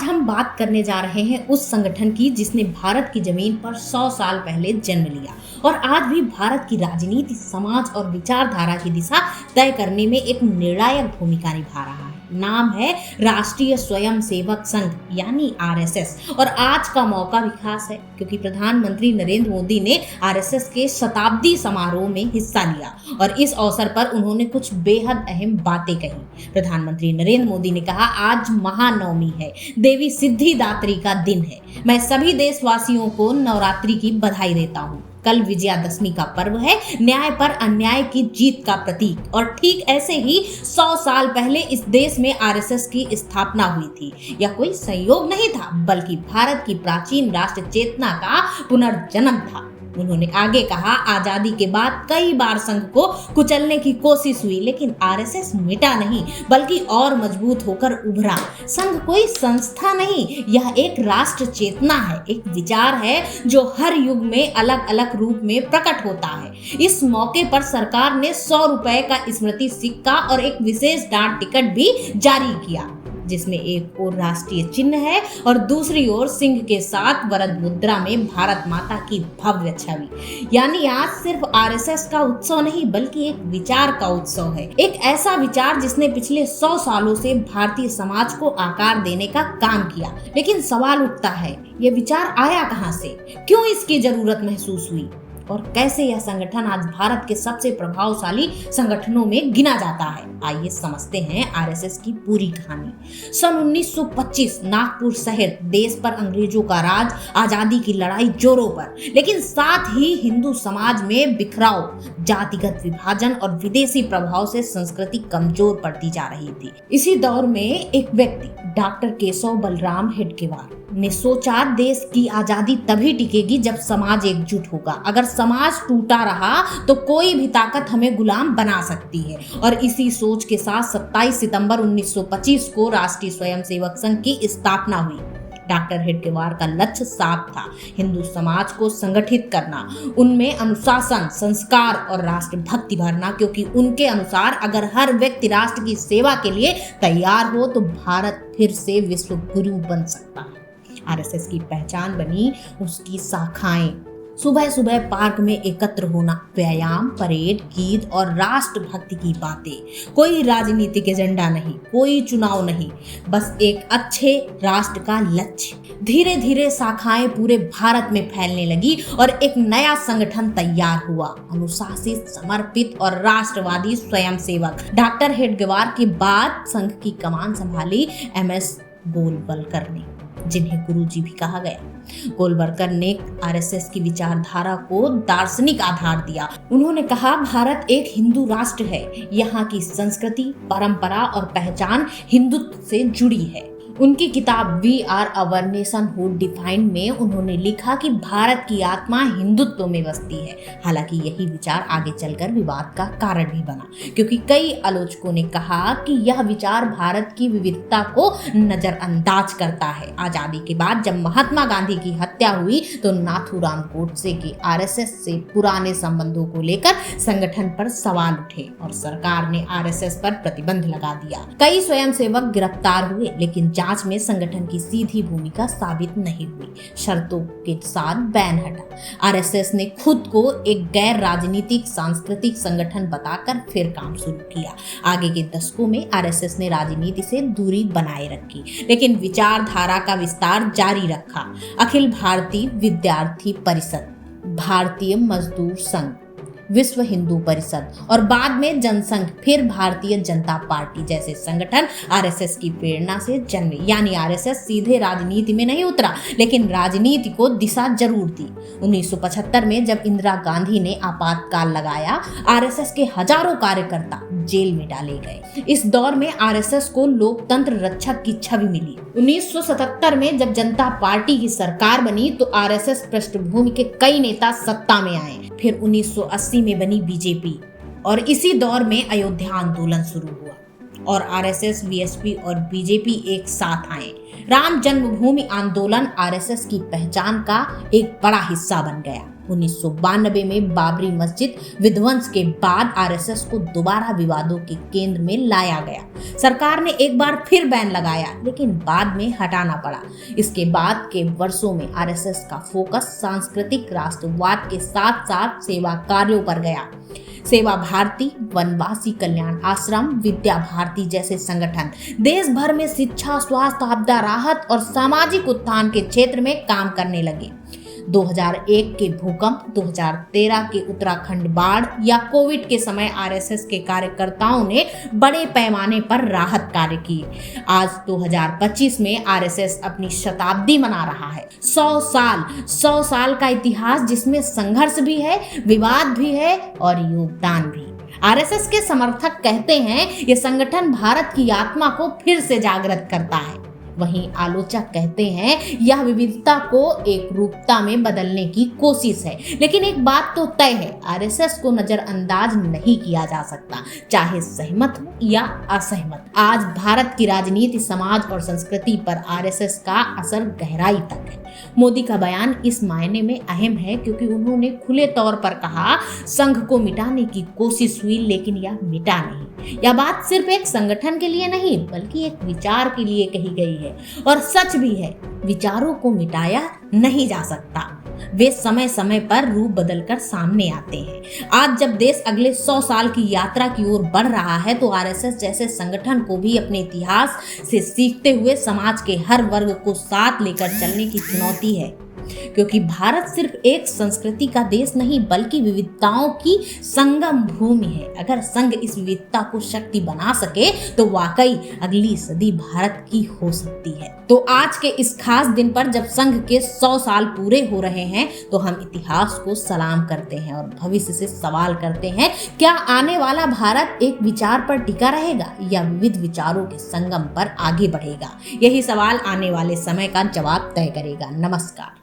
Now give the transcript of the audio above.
आज हम बात करने जा रहे हैं उस संगठन की जिसने भारत की जमीन पर 100 साल पहले जन्म लिया और आज भी भारत की राजनीति, समाज और विचारधारा की दिशा तय करने में एक निर्णायक भूमिका निभा रहा है। नाम है राष्ट्रीय स्वयंसेवक संघ यानी आरएसएस। और आज का मौका भी खास है क्योंकि प्रधानमंत्री नरेंद्र मोदी ने आरएसएस के शताब्दी समारोह में हिस्सा लिया और इस अवसर पर उन्होंने कुछ बेहद अहम बातें कही। प्रधानमंत्री नरेंद्र मोदी ने कहा, आज महानवमी है, देवी सिद्धिदात्री का दिन है। मैं सभी देशवासियों को नवरात्रि की बधाई देता हूँ। कल विजयादशमी का पर्व है, न्याय पर अन्याय की जीत का प्रतीक। और ठीक ऐसे ही 100 साल पहले इस देश में आरएसएस की स्थापना हुई थी। यह कोई संयोग नहीं था बल्कि भारत की प्राचीन राष्ट्र चेतना का पुनर्जन्म था। उन्होंने आगे कहा, आजादी के बाद कई बार संघ को कुचलने की कोशिश हुई लेकिन आरएसएस मिटा नहीं बल्कि और मजबूत होकर उभरा। संघ कोई संस्था नहीं, यह एक राष्ट्र चेतना है, एक विचार है जो हर युग में अलग अलग रूप में प्रकट होता है। इस मौके पर सरकार ने 100 रुपए का स्मृति सिक्का और एक विशेष डाक टिकट भी जारी किया जिसमें एक ओर राष्ट्रीय चिन्ह है और दूसरी ओर सिंह के साथ वरद मुद्रा में भारत माता की भव्य छवि। यानी आज सिर्फ आरएसएस का उत्सव नहीं बल्कि एक विचार का उत्सव है, एक ऐसा विचार जिसने पिछले 100 सालों से भारतीय समाज को आकार देने का काम किया। लेकिन सवाल उठता है, ये विचार आया कहां से, क्यों इसकी जरूरत महसूस हुई और कैसे यह संगठन आज भारत के सबसे प्रभावशाली संगठनों में गिना जाता है। आइए समझते हैं आरएसएस की पूरी कहानी। सन 1925 नागपुर शहर, देश पर अंग्रेजों का राज, आजादी की लड़ाई जोरों पर, लेकिन साथ ही हिंदू समाज में बिखराव, जातिगत विभाजन और विदेशी प्रभाव से संस्कृति कमजोर पड़ती जा रही थी। इसी दौर में एक व्यक्ति डॉक्टर केशव बलराम हेडगेवार ने सोचा, देश की आजादी तभी टिकेगी जब समाज एकजुट होगा। अगर समाज टूटा रहा तो कोई भी ताकत हमें गुलाम बना सकती है। और इसी सोच के साथ 27 सितंबर 1925 को राष्ट्रीय स्वयंसेवक संघ की स्थापना हुई। डॉक्टर हेडगेवार का लक्ष्य साफ था, हिंदू समाज को संगठित करना, उनमें अनुशासन, संस्कार और राष्ट्रभक्ति भरना, क्योंकि उनके अनुसार अगर हर व्यक्ति राष्ट्र की सेवा के लिए तैयार हो तो भारत फिर से विश्व गुरु बन सकता है। आरएसएस की पहचान बनी उसकी शाखाएं। सुबह सुबह पार्क में एकत्र होना, व्यायाम, परेड, गीत और राष्ट्रभक्ति की बातें। कोई राजनीतिक एजेंडा नहीं, कोई चुनाव नहीं, बस एक अच्छे राष्ट्र का लक्ष्य। धीरे धीरे शाखाएं पूरे भारत में फैलने लगी और एक नया संगठन तैयार हुआ, अनुशासित, समर्पित और राष्ट्रवादी स्वयंसेवक। डॉक्टर हेडगेवार के बाद संघ की कमान संभाली एमएस गोलवलकर ने, जिन्हें गुरुजी भी कहा गया। गोलवलकर ने आरएसएस की विचारधारा को दार्शनिक आधार दिया। उन्होंने कहा, भारत एक हिंदू राष्ट्र है, यहाँ की संस्कृति, परंपरा और पहचान हिंदुत्व से जुड़ी है। उनकी किताब we are our nationhood defined में उन्होंने लिखा कि भारत की आत्मा हिंदुत्व में बसती है। हालांकि यही विचार आगे चलकर विवाद का कारण भी बना, क्योंकि कई आलोचकों ने कहा कि यह विचार भारत की विविधता को नजरअंदाज करता है। आजादी के बाद जब महात्मा गांधी की हत्या हुई तो नाथूराम गोडसे के आरएसएस से पुराने संबंधों को लेकर संगठन पर सवाल उठे और सरकार ने आरएसएस पर प्रतिबंध लगा दिया। कई स्वयंसेवक गिरफ्तार हुए लेकिन जांच में संगठन की सीधी भूमिका साबित नहीं हुई। शर्तों के साथ बैन हटा। आरएसएस ने खुद को एक गैर राजनीतिक सांस्कृतिक संगठन बताकर फिर काम शुरू किया। आगे के दशकों में आरएसएस ने राजनीति से दूरी बनाए रखी लेकिन विचारधारा का विस्तार जारी रखा। अखिल भारतीय विद्यार्थी परिषद, भारतीय मजदूर संघ, विश्व हिंदू परिषद और बाद में जनसंघ, फिर भारतीय जनता पार्टी जैसे संगठन आरएसएस की प्रेरणा से जन्मे। यानी आरएसएस सीधे राजनीति में नहीं उतरा लेकिन राजनीति को दिशा जरूर दी। 1975 में जब इंदिरा गांधी ने आपातकाल लगाया, आरएसएस के हजारों कार्यकर्ता जेल में डाले गए। इस दौर में आरएसएस को लोकतंत्र रक्षक की छवि मिली। 1977 में जब जनता पार्टी की सरकार बनी तो आरएसएस पृष्ठभूमि के कई नेता सत्ता में आए। फिर 1980 में बनी बीजेपी और इसी दौर में अयोध्या आंदोलन शुरू हुआ और आरएसएस, वीएसपी और बीजेपी एक साथ आए। राम जन्मभूमि आंदोलन आरएसएस की पहचान का एक बड़ा हिस्सा बन गया। 1992 में बाबरी मस्जिद विध्वंस के बाद आरएसएस को दोबारा विवादों के केंद्र में लाया गया। सरकार ने एक बार फिर बैन लगाया, लेकिन बाद में हटाना पड़ा। इसके बाद के वर्षों में आरएसएस का फोकस सांस्कृतिक राष्ट्रवाद के साथ साथ सेवा कार्यों पर गया। सेवा भारती, वनवासी कल्याण आश्रम, विद्या भारती जैसे संगठन देश भर में शिक्षा, स्वास्थ्य, आपदा राहत और सामाजिक उत्थान के क्षेत्र में काम करने लगे। 2001 के भूकंप, 2013 के उत्तराखंड बाढ़ या कोविड के समय आरएसएस के कार्यकर्ताओं ने बड़े पैमाने पर राहत कार्य किए। आज 2025 में आरएसएस अपनी शताब्दी मना रहा है। 100 साल का इतिहास जिसमें संघर्ष भी है, विवाद भी है और योगदान भी। आरएसएस के समर्थक कहते हैं ये संगठन भारत की आत्मा को फिर से जागृत करता है। वहीं आलोचक कहते हैं यह विविधता को एक रूपता में बदलने की कोशिश है। लेकिन एक बात तो तय है, आरएसएस को नजरअंदाज नहीं किया जा सकता, चाहे सहमत हो या असहमत। आज भारत की राजनीति, समाज और संस्कृति पर आरएसएस का असर गहराई तक है। मोदी का बयान इस मायने में अहम है क्योंकि उन्होंने खुले तौर पर कहा संघ को मिटाने की कोशिश हुई, लेकिन यह मिटा नहीं। यह बात सिर्फ एक संगठन के लिए नहीं बल्कि एक विचार के लिए कही गई है और सच भी है। विचारों को मिटाया नहीं जा सकता, वे समय समय पर रूप बदलकर सामने आते हैं। आज जब देश अगले 100 साल की यात्रा की ओर बढ़ रहा है तो आरएसएस जैसे संगठन को भी अपने इतिहास से सीखते हुए समाज के हर वर्ग को साथ लेकर चलने की चुनौती है। क्योंकि भारत सिर्फ एक संस्कृति का देश नहीं बल्कि विविधताओं की संगम भूमि है। अगर संघ इस विविधता को शक्ति बना सके तो वाकई अगली सदी भारत की हो सकती है। तो आज के इस खास दिन पर जब संघ के 100 साल पूरे हो रहे हैं तो हम इतिहास को सलाम करते हैं और भविष्य से सवाल करते हैं, क्या आने वाला भारत एक विचार पर टिका रहेगा या विविध विचारों के संगम पर आगे बढ़ेगा? यही सवाल आने वाले समय का जवाब तय करेगा। नमस्कार।